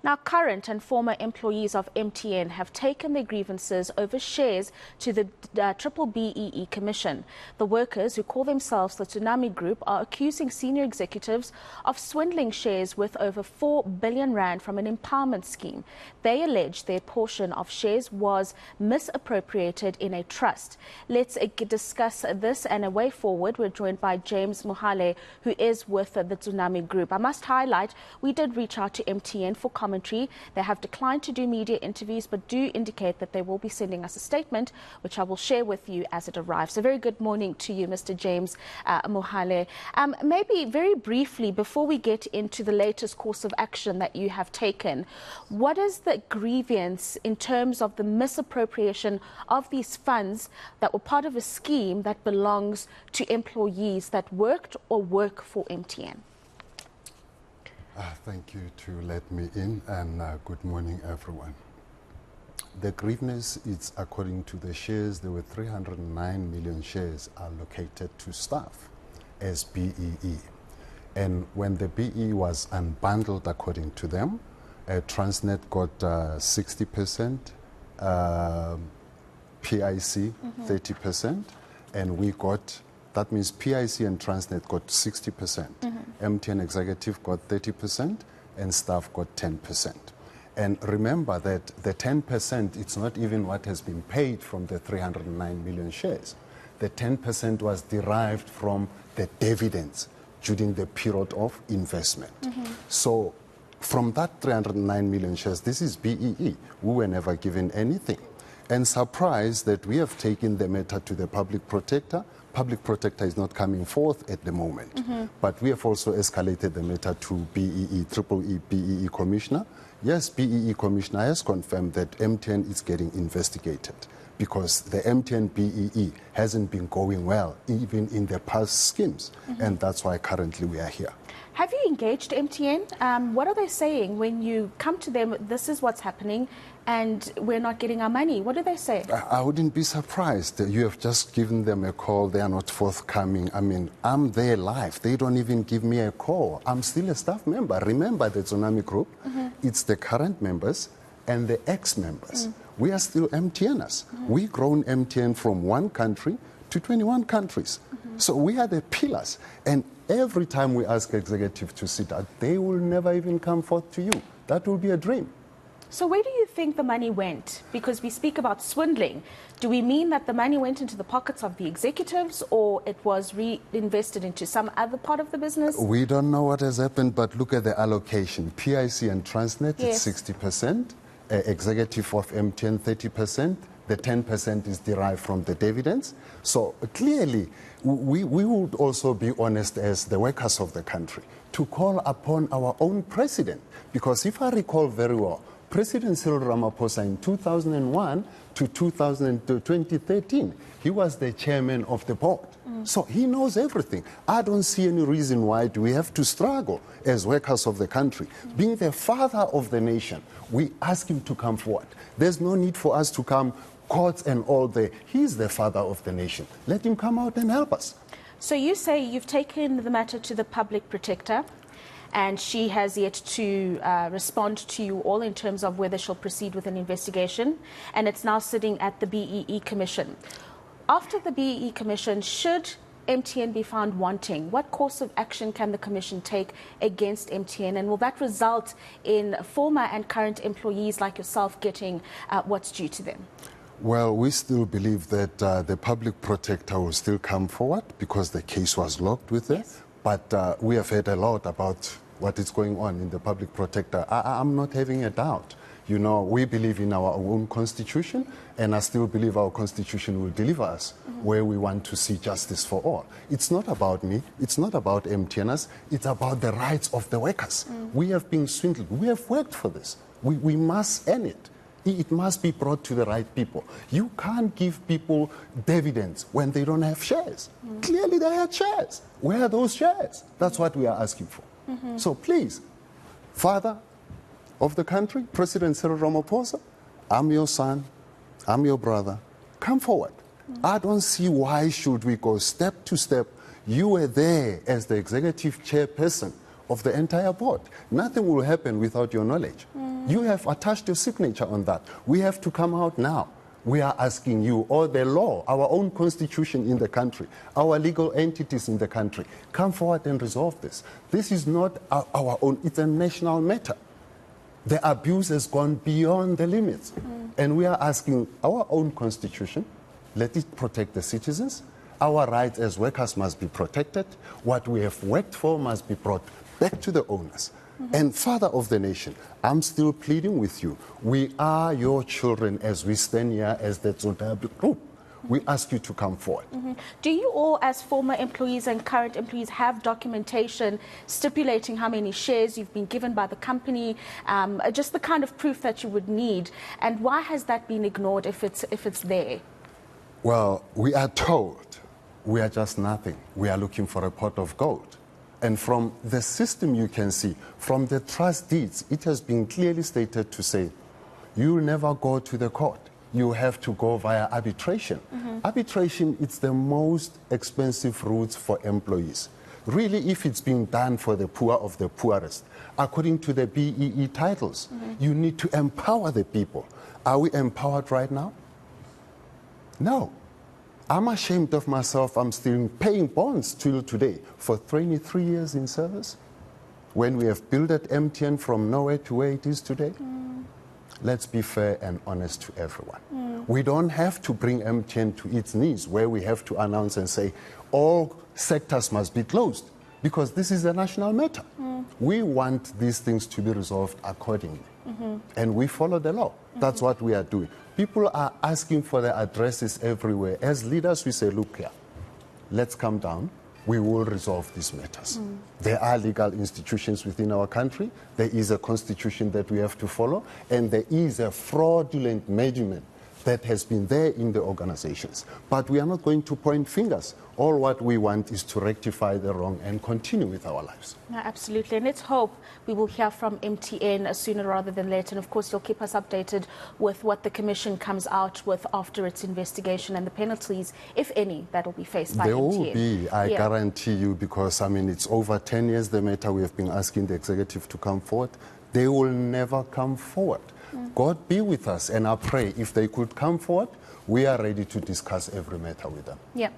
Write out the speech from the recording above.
Now, current and former employees of MTN have taken their grievances over shares to the BBBEE Commission. The workers, who call themselves the Tsunami Group, are accusing senior executives of swindling shares worth over 4 billion rand from an empowerment scheme. They allege their portion of shares was misappropriated in a trust. Let's discuss this and a way forward. We're joined by James Mohale, who is with the Tsunami Group. I must highlight, we did reach out to MTN for commentary. They have declined to do media interviews, but do indicate that they will be sending us a statement, which I will share with you as it arrives. So very good morning to you, Mr. James Mohale. Maybe very briefly, before we get into the latest course of action that you have taken, what is the grievance in terms of the misappropriation of these funds that were part of a scheme that belongs to employees that worked or work for MTN? Thank you to let me in, and good morning, everyone. The grievance is according to the shares. There were 309 million shares allocated to staff as BEE. And when the BEE was unbundled according to them, Transnet got 60%, PIC 30%, and we got, that means PIC and Transnet got 60%. MTN Executive got 30% and staff got 10%. And remember that the 10%, it's not even what has been paid from the 309 million shares. The 10% was derived from the dividends during the period of investment. So from that 309 million shares, this is BEE. We were never given anything. And surprised that we have taken the matter to the public protector. Public protector is not coming forth at the moment. But we have also escalated the matter to BBBEE Commissioner. Yes, BBBEE Commissioner has confirmed that MTN is getting investigated because the MTN BEE hasn't been going well, even in the past schemes. And that's why currently we are here. Have you engaged MTN? What are they saying when you come to them, this is what's happening, and we're not getting our money? What do they say? I wouldn't be surprised. You have just given them a call. They are not forthcoming. I mean, I'm there live. They don't even give me a call. I'm still a staff member. Remember the Tsunami Group? It's the current members and the ex-members. We are still MTNers. We've grown MTN from 1 country to 21 countries. So we are the pillars. And every time we ask executive to sit out, they will never even come forth to you. That will be a dream. So where do you think the money went? Because we speak about swindling. Do we mean that the money went into the pockets of the executives, or it was reinvested into some other part of the business? We don't know what has happened, but look at the allocation. PIC and Transnet, yes, it's 60%. Executive of MTN, 30%. The 10% is derived from the dividends. So clearly, we would also be honest as the workers of the country to call upon our own president. Because if I recall very well, President Cyril Ramaphosa in 2001 to 2013, he was the chairman of the board. So he knows everything. I don't see any reason why do we have to struggle as workers of the country. Being the father of the nation, we ask him to come forward. There's no need for us to come courts and all the, he's the father of the nation. Let him come out and help us. So you say you've taken the matter to the public protector, and she has yet to respond to you all in terms of whether she'll proceed with an investigation, and it's now sitting at the BBBEE Commission. After the BBBEE Commission, should MTN be found wanting, what course of action can the Commission take against MTN, and will that result in former and current employees like yourself getting what's due to them? Well, we still believe that the public protector will still come forward because the case was locked with her. Yes. But we have heard a lot about what is going on in the public protector. I'm not having a doubt. You know, we believe in our own constitution, and I still believe our constitution will deliver us where we want to see justice for all. It's not about me. It's not about MTNers. It's about the rights of the workers. We have been swindled. We have worked for this. We must earn it. It must be brought to the right people. You can't give people dividends when they don't have shares. Clearly they had shares. Where are those shares? That's what we are asking for. So please, Father of the country, President Cyril Ramaphosa, I'm your son, I'm your brother. Come forward. I don't see why should we go step to step. You were there as the executive chairperson of the entire board. Nothing will happen without your knowledge. You have attached your signature on that. We have to come out now. We are asking you, or the law, our own constitution in the country, our legal entities in the country, come forward and resolve this. This is not our own, it's a national matter. The abuse has gone beyond the limits. And we are asking our own constitution, let it protect the citizens. Our rights as workers must be protected. What we have worked for must be brought back to the owners. And Father of the nation, I'm still pleading with you. We are your children as we stand here as the Tsunami Group. We ask you to come forward. Do you all, as former employees and current employees, have documentation stipulating how many shares you've been given by the company, just the kind of proof that you would need? And why has that been ignored if it's there? Well, we are told we are just nothing. We are looking for a pot of gold. And from the system you can see, from the trust deeds, it has been clearly stated to say, you will never go to the court. You have to go via arbitration. Arbitration is the most expensive route for employees. Really, if it's being done for the poor of the poorest, according to the BEE titles, you need to empower the people. Are we empowered right now? No. I'm ashamed of myself. I'm still paying bonds till today for 23 years in service. When we have built MTN from nowhere to where it is today, let's be fair and honest to everyone. We don't have to bring MTN to its knees where we have to announce and say all sectors must be closed because this is a national matter. We want these things to be resolved accordingly. And we follow the law. That's what we are doing. People are asking for their addresses everywhere. As leaders, we say, look here, let's come down. We will resolve these matters. There are legal institutions within our country. There is a constitution that we have to follow. And there is a fraudulent measurement that has been there in the organizations. But we are not going to point fingers. All what we want is to rectify the wrong and continue with our lives. No, absolutely. And let's hope we will hear from MTN sooner rather than later. And of course, you'll keep us updated with what the Commission comes out with after its investigation and the penalties, if any, that will be faced by MTN. There will be, I guarantee you, because, I mean, it's over 10 years the matter. We have been asking the executive to come forward. They will never come forward. God be with us, and I pray if they could come forward, we are ready to discuss every matter with them. Yeah.